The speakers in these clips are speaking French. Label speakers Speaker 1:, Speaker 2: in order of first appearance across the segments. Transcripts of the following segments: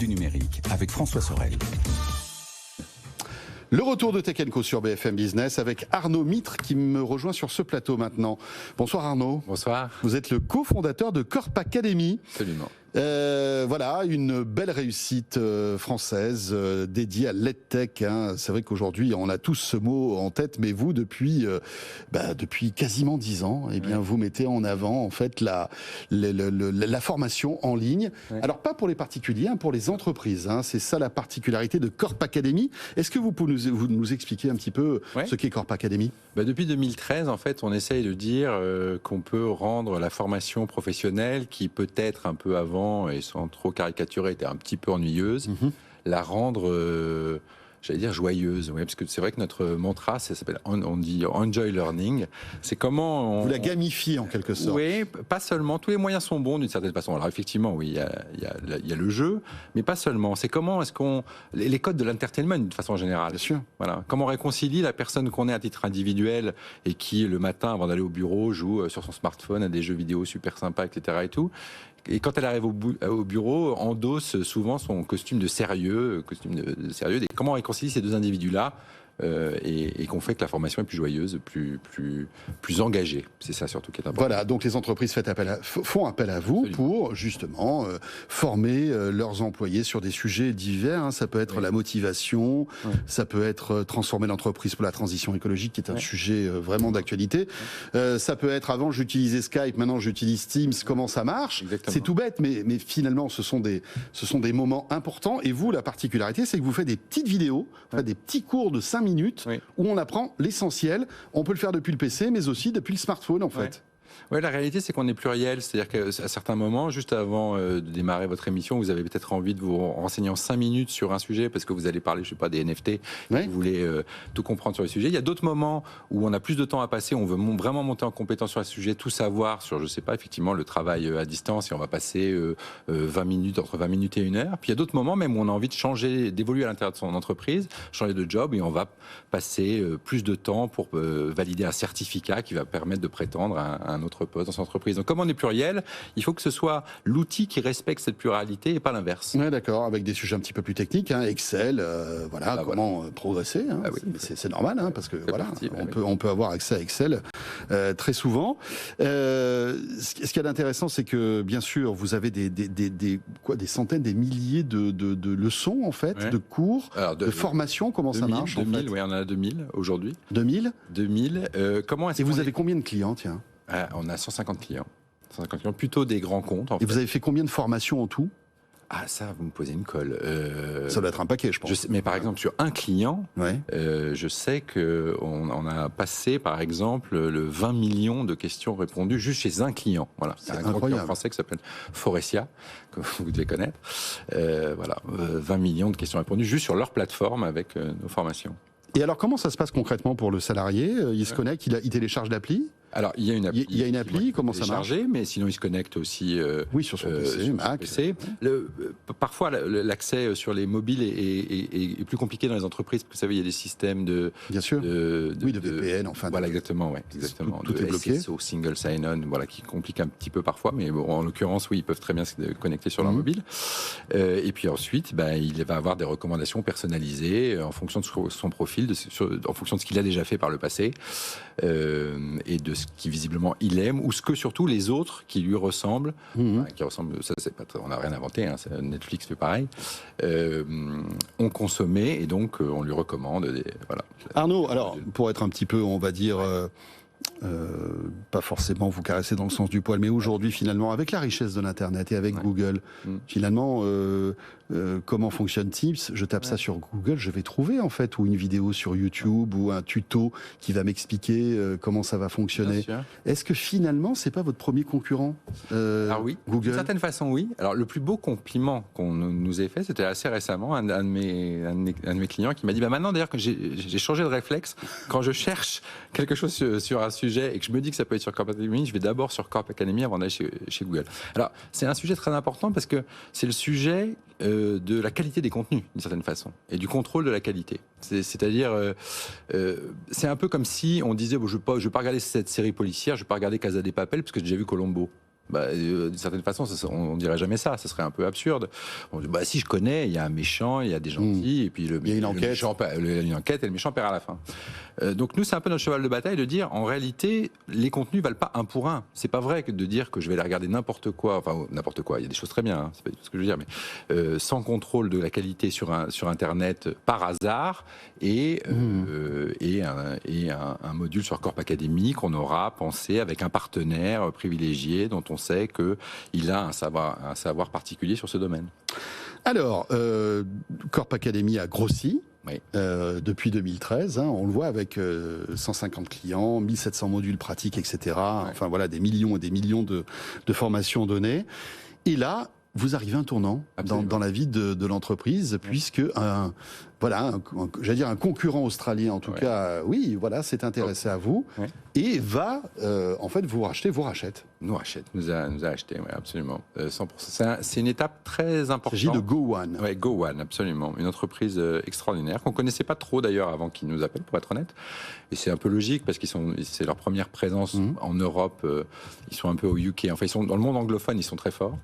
Speaker 1: Du numérique avec François Sorel.
Speaker 2: Le retour de Tech & Co sur BFM Business avec Arnaud Mitre qui me rejoint sur ce plateau maintenant. Bonsoir Arnaud.
Speaker 3: Bonsoir.
Speaker 2: Vous êtes le cofondateur de Corp Academy.
Speaker 3: Absolument.
Speaker 2: Voilà, une belle réussite française dédiée à l'EdTech. Hein. C'est vrai qu'aujourd'hui, on a tous ce mot en tête, mais vous, depuis quasiment 10 ans, eh bien, vous mettez en avant en fait la formation en ligne. Oui. Alors, pas pour les particuliers, hein, pour les entreprises. Hein. C'est ça la particularité de Corp Academy. Est-ce que vous pouvez nous expliquer un petit peu ce qu'est Corp Academy ?
Speaker 3: Depuis 2013, en fait, on essaye de dire qu'on peut rendre la formation professionnelle, qui peut-être un peu avant, et sans trop caricaturer, était un petit peu ennuyeuse, la rendre, j'allais dire, joyeuse. Oui, parce que c'est vrai que notre mantra, ça s'appelle, on dit Enjoy Learning. C'est comment
Speaker 2: vous la gamifiez en quelque sorte.
Speaker 3: Oui, pas seulement. Tous les moyens sont bons d'une certaine façon. Alors effectivement, oui, il y a le jeu, mais pas seulement. C'est comment est-ce qu'on... Les codes de l'entertainment, de façon générale.
Speaker 2: Bien sûr.
Speaker 3: Voilà. Comment on réconcilie la personne qu'on est à titre individuel et qui, le matin, avant d'aller au bureau, joue sur son smartphone à des jeux vidéo super sympas, etc. et tout. Et quand elle arrive au bureau, endosse souvent son costume de sérieux, Et comment on réconcilie ces deux individus-là et qu'on fait que la formation est plus joyeuse, plus engagée. C'est ça surtout qui est important.
Speaker 2: Voilà, donc les entreprises font appel à vous pour justement former leurs employés sur des sujets divers. Hein. Ça peut être la motivation, ça peut être transformer l'entreprise pour la transition écologique, qui est un sujet vraiment d'actualité. Ça peut être, avant j'utilisais Skype, maintenant j'utilise Teams, comment ça marche. C'est tout bête, mais finalement ce sont des moments importants. Et vous, la particularité, c'est que vous faites des petites vidéos, des petits cours de 5 minutes où on apprend l'essentiel. On peut le faire depuis le PC, mais aussi depuis le smartphone, en fait.
Speaker 3: Oui, la réalité, c'est qu'on est pluriel. C'est-à-dire qu'à certains moments, juste avant de démarrer votre émission, vous avez peut-être envie de vous renseigner en 5 minutes sur un sujet parce que vous allez parler, je sais pas, des NFT, vous voulez tout comprendre sur le sujet. Il y a d'autres moments où on a plus de temps à passer, on veut vraiment monter en compétence sur le sujet, tout savoir sur, je sais pas, effectivement, le travail à distance, et on va passer 20 minutes, entre 20 minutes et 1 heure. Puis il y a d'autres moments même où on a envie de changer, d'évoluer à l'intérieur de son entreprise, changer de job, et on va passer plus de temps pour valider un certificat qui va permettre de prétendre à un autre poste dans son entreprise. Donc comme on est pluriel, il faut que ce soit l'outil qui respecte cette pluralité et pas l'inverse.
Speaker 2: Oui, d'accord, avec des sujets un petit peu plus techniques, hein, Excel, comment progresser. Hein, c'est normal, hein, parce que on peut avoir accès à Excel très souvent. Ce qu'il y a d'intéressant, c'est que bien sûr, vous avez des centaines, des milliers de leçons en fait, de cours, de formations. Comment 2000, ça marche
Speaker 3: 2000, oui, on en a 2000 aujourd'hui.
Speaker 2: 2000.
Speaker 3: Comment est-ce
Speaker 2: Et vous avez combien de clients, tiens?
Speaker 3: On a 150 clients. 150 clients, plutôt des grands comptes.
Speaker 2: Et vous avez fait combien de formations en tout?
Speaker 3: Ah, ça, vous me posez une colle.
Speaker 2: Ça doit être un paquet, je pense.
Speaker 3: Mais par exemple, sur un client, je sais qu'on a passé, par exemple, le 20 millions de questions répondues juste chez un client. Voilà. C'est un grand client français qui s'appelle Forestia, que vous devez connaître. 20 millions de questions répondues juste sur leur plateforme avec nos formations.
Speaker 2: Et alors, comment ça se passe concrètement pour le salarié? Il se connecte, il télécharge l'appli?
Speaker 3: Alors, il y a une appli.
Speaker 2: Il y a une appli, comment ça marche?
Speaker 3: Mais sinon, il se connecte aussi
Speaker 2: sur son PC, Mac.
Speaker 3: Parfois, l'accès sur les mobiles est plus compliqué dans les entreprises, parce que vous savez, il y a des systèmes de...
Speaker 2: Bien sûr. De VPN, enfin.
Speaker 3: Voilà, exactement.
Speaker 2: Tout est bloqué.
Speaker 3: SSO, Single Sign-On, qui complique un petit peu parfois, mais bon, en l'occurrence, oui, ils peuvent très bien se connecter sur leur mobile. Et puis ensuite, il va avoir des recommandations personnalisées en fonction de son profil, en fonction de ce qu'il a déjà fait par le passé, et de ce qui visiblement il aime, ou ce que surtout les autres qui lui ressemblent, ça c'est pas on n'a rien inventé, hein, Netflix fait pareil, ont consommé, et donc on lui recommande
Speaker 2: Arnaud, alors pour être un petit peu, on va dire pas forcément vous caresser dans le sens du poil, mais aujourd'hui finalement, avec la richesse de l'internet et avec Google, finalement comment fonctionne Teams, je tape ça sur Google, je vais trouver en fait, ou une vidéo sur YouTube, ou un tuto qui va m'expliquer comment ça va fonctionner. Est-ce que finalement c'est pas votre premier concurrent,
Speaker 3: Alors oui,
Speaker 2: Google?
Speaker 3: d'une certaine façon oui. Alors le plus beau compliment qu'on nous ait fait, c'était assez récemment, un de mes clients qui m'a dit maintenant d'ailleurs que j'ai changé de réflexe, quand je cherche quelque chose sur un sujet et que je me dis que ça peut être sur Corp Academy, je vais d'abord sur Corp Academy avant d'aller chez Google. Alors c'est un sujet très important parce que c'est le sujet de la qualité des contenus, d'une certaine façon, et du contrôle de la qualité. C'est-à-dire, c'est un peu comme si on disait je ne vais pas regarder cette série policière, je ne vais pas regarder Casa de Papel parce que j'ai déjà vu Colombo. D'une certaine façon, on dirait jamais ça. Ça serait un peu absurde. On dit, si je connais, il y a un méchant, il y a des gentils, et puis
Speaker 2: il y a une enquête.
Speaker 3: Une enquête et le méchant perd à la fin. Donc nous, c'est un peu notre cheval de bataille de dire, en réalité, les contenus valent pas un pour un. C'est pas vrai que de dire que je vais aller regarder n'importe quoi. Enfin, n'importe quoi. Il y a des choses très bien. Hein, c'est pas du tout ce que je veux dire, mais sans contrôle de la qualité sur Internet par hasard et un module sur Corp Academy qu'on aura pensé avec un partenaire privilégié dont on sait qu'il a un savoir particulier sur ce domaine.
Speaker 2: Alors, Corp Academy a grossi.
Speaker 3: Oui.
Speaker 2: Depuis 2013, on le voit avec 150 clients, 1700 modules pratiques, etc. Ouais. Enfin voilà, des millions et des millions de formations données. Et là, vous arrivez à un tournant dans la vie de l'entreprise, puisque j'allais dire un concurrent australien, en tout cas, s'est intéressé à vous et va, en fait, vous rachète.
Speaker 3: Nous a acheté, oui, absolument. 100%. C'est une étape très importante.
Speaker 2: Il s'agit de GoOne.
Speaker 3: Oui, GoOne, absolument. Une entreprise extraordinaire, qu'on ne connaissait pas trop d'ailleurs avant qu'ils nous appellent, pour être honnête. Et c'est un peu logique, parce c'est leur première présence en Europe. Ils sont un peu au UK. Enfin, ils sont dans le monde anglophone, ils sont très forts.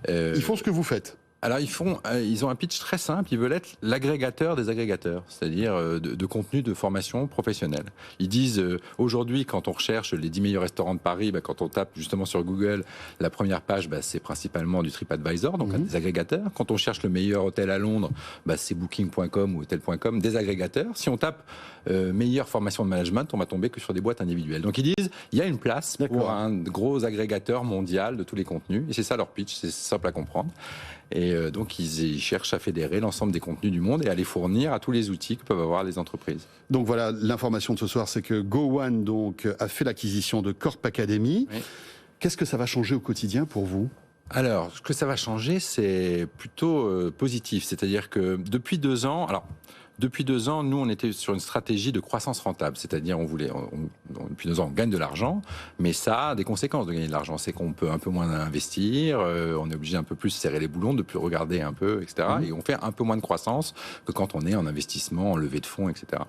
Speaker 2: Ils font ce que vous faites.
Speaker 3: Alors ils ont un pitch très simple, ils veulent être l'agrégateur des agrégateurs, c'est-à-dire de contenu de formation professionnelle. Ils disent aujourd'hui, quand on recherche les 10 meilleurs restaurants de Paris, quand on tape justement sur Google, la première page, c'est principalement du TripAdvisor, donc des agrégateurs. Quand on cherche le meilleur hôtel à Londres, c'est Booking.com ou Hotel.com, des agrégateurs. Si on tape meilleure formation de management, on va tomber que sur des boîtes individuelles. Donc ils disent, il y a une place pour un gros agrégateur mondial de tous les contenus, et c'est ça leur pitch, c'est simple à comprendre. Et donc, ils cherchent à fédérer l'ensemble des contenus du monde et à les fournir à tous les outils que peuvent avoir les entreprises.
Speaker 2: Donc voilà, l'information de ce soir, c'est que GoOne a fait l'acquisition de Corp Academy. Oui. Qu'est-ce que ça va changer au quotidien pour vous ?
Speaker 3: Alors, ce que ça va changer, c'est plutôt positif. C'est-à-dire que depuis 2 ans... Depuis 2 ans, nous, on était sur une stratégie de croissance rentable. C'est-à-dire, depuis 2 ans, on gagne de l'argent, mais ça a des conséquences de gagner de l'argent. C'est qu'on peut un peu moins investir, on est obligé un peu plus serrer les boulons, de plus regarder un peu, etc. Et on fait un peu moins de croissance que quand on est en investissement, en levée de fonds, etc.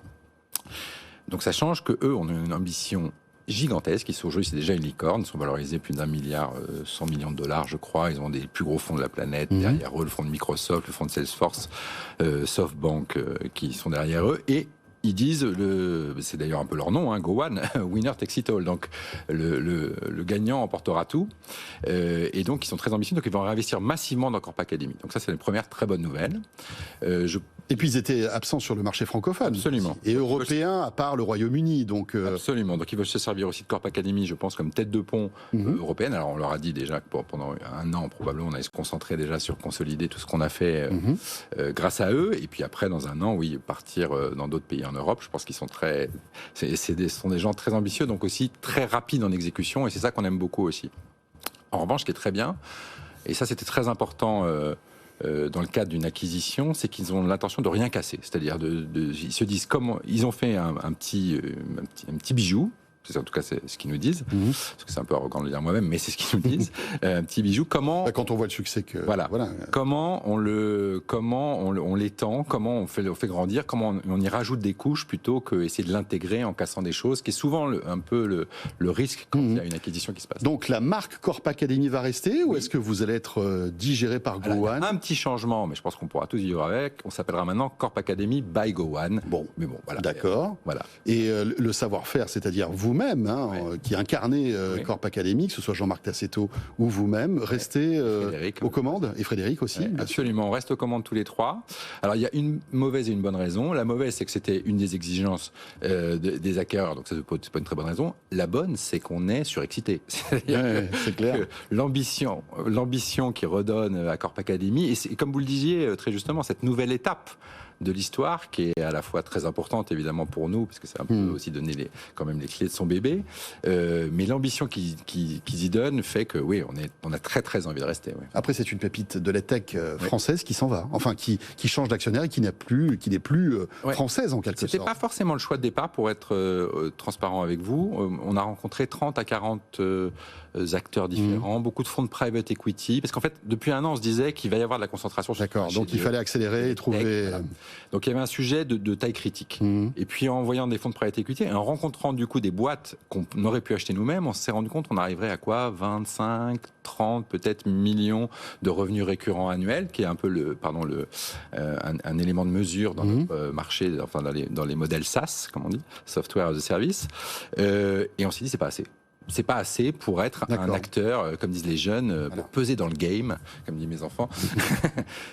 Speaker 3: Donc ça change que eux, on a une ambition gigantesques. Aujourd'hui, c'est déjà une licorne. Ils sont valorisés plus d'1 milliard, 100 millions de dollars, je crois. Ils ont des plus gros fonds de la planète. Derrière eux, le fonds de Microsoft, le fonds de Salesforce, SoftBank, qui sont derrière eux. Et ils disent, c'est d'ailleurs un peu leur nom, GoOne, winner takes it all. Donc, le gagnant emportera tout. Et donc, ils sont très ambitieux. Donc, ils vont réinvestir massivement dans Corp Academy. Donc, ça, c'est une première très bonne nouvelle.
Speaker 2: Et puis, ils étaient absents sur le marché francophone.
Speaker 3: Absolument.
Speaker 2: Et européen, à part le Royaume-Uni. Donc,
Speaker 3: Absolument. Donc, ils veulent se servir aussi de Corp Academy, je pense, comme tête de pont européenne. Alors, on leur a dit déjà que pendant 1 an, probablement, on allait se concentrer déjà sur consolider tout ce qu'on a fait grâce à eux. Et puis après, dans 1 an, partir dans d'autres pays en Europe. Je pense qu'ils sont ce sont des gens très ambitieux, donc aussi très rapides en exécution, et c'est ça qu'on aime beaucoup aussi. En revanche, ce qui est très bien, et ça c'était très important dans le cadre d'une acquisition, c'est qu'ils ont l'intention de rien casser. C'est-à-dire, ils se disent comment ils ont fait un petit bijou. En tout cas, c'est ce qu'ils nous disent. Parce que c'est un peu arrogant de le dire moi-même, mais c'est ce qu'ils nous disent. Un petit bijou. Comment
Speaker 2: quand on voit le succès que
Speaker 3: voilà. Comment on l'étend, comment on fait grandir, comment on y rajoute des couches plutôt que essayer de l'intégrer en cassant des choses, qui est souvent un peu le risque quand il y a une acquisition qui se passe.
Speaker 2: Donc la marque Corp Academy va rester ou est-ce que vous allez être digéré par GoOne ?
Speaker 3: Un petit changement, mais je pense qu'on pourra tous vivre avec. On s'appellera maintenant Corp Academy by GoOne.
Speaker 2: Mais bon, voilà. D'accord. Voilà. Et le savoir-faire, c'est-à-dire vous-même, qui incarnez Corp Academy, que ce soit Jean-Marc Tassetto ou vous-même, restez aux commandes, et Frédéric aussi.
Speaker 3: Absolument, on reste aux commandes tous les 3. Alors il y a une mauvaise et une bonne raison. La mauvaise, c'est que c'était une des exigences des acquéreurs, donc ça c'est pas une très bonne raison. La bonne, c'est qu'on est surexcité.
Speaker 2: C'est clair.
Speaker 3: L'ambition qui redonne à Corp Academy, et comme vous le disiez très justement, cette nouvelle étape de l'histoire qui est à la fois très importante évidemment pour nous parce que c'est un peu aussi donner quand même les clés de son bébé, mais l'ambition qu'ils y donnent fait que on a très très envie de rester.
Speaker 2: Après, c'est une pépite de la tech française qui s'en va, enfin qui change d'actionnaire et qui n'est plus française en quelque sorte.
Speaker 3: C'était pas forcément le choix de départ, pour être transparent avec vous. On a rencontré 30 à 40 acteurs différents, beaucoup de fonds de private equity, parce qu'en fait depuis 1 an on se disait qu'il va y avoir de la concentration sur
Speaker 2: D'accord, donc il fallait accélérer et trouver...
Speaker 3: Donc il y avait un sujet de taille critique. Et puis en voyant des fonds de private equity et en rencontrant du coup des boîtes boîtes qu'on aurait pu acheter nous-mêmes, on s'est rendu compte qu'on arriverait à quoi 25, 30 peut-être millions de revenus récurrents annuels, qui est un peu un élément de mesure dans notre marché, enfin dans les modèles SaaS, comme on dit, Software as a Service. Et on s'est dit, c'est pas assez. C'est pas assez pour être un acteur, comme disent les jeunes, pour peser dans le game, comme disent mes enfants.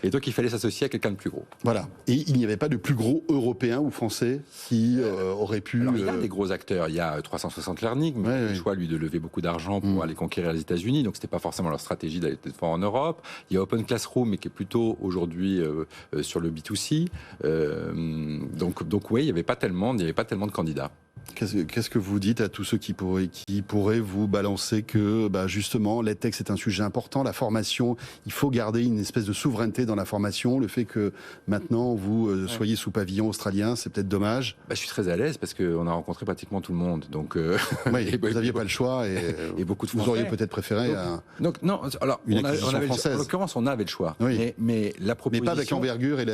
Speaker 3: Et donc, il fallait s'associer à quelqu'un de plus gros.
Speaker 2: Voilà. Et il n'y avait pas de plus gros européen ou français qui aurait pu...
Speaker 3: Alors, il y a des gros acteurs. Il y a 360 Learning, mais il a eu le choix, lui, de lever beaucoup d'argent pour aller conquérir les États-Unis. Donc, c'était pas forcément leur stratégie d'aller peut-être fort en Europe. Il y a Open Classroom, mais qui est plutôt aujourd'hui sur le B2C. Donc, oui, il n'y avait pas tellement de candidats.
Speaker 2: Qu'est-ce que vous dites à tous ceux qui pourraient vous balancer que justement l'EdTech c'est un sujet important, la formation, il faut garder une espèce de souveraineté dans la formation, le fait que maintenant vous soyez sous pavillon australien, c'est peut-être dommage.
Speaker 3: Je suis très à l'aise parce qu'on a rencontré pratiquement tout le monde. Donc,
Speaker 2: oui, vous n'aviez pas le choix et
Speaker 3: beaucoup de
Speaker 2: vous auriez peut-être préféré
Speaker 3: une acquisition française. En l'occurrence, on avait le choix.
Speaker 2: Oui.
Speaker 3: Mais la proposition...
Speaker 2: Mais pas avec l'envergure et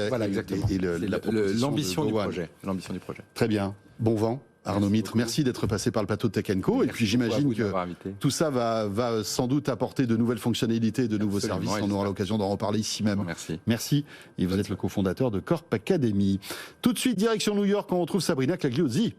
Speaker 3: l'ambition du projet. L'ambition du projet.
Speaker 2: Très bien. Bon vent. Arnaud Mitre, merci d'être passé par le plateau de Tech & Co. Et puis j'imagine que tout ça va sans doute apporter de nouvelles fonctionnalités, de nouveaux services. On aura l'occasion d'en reparler ici même. Merci. Et vous êtes le cofondateur de Corp Academy. Tout de suite, direction New York, on retrouve Sabrina Cagliozzi.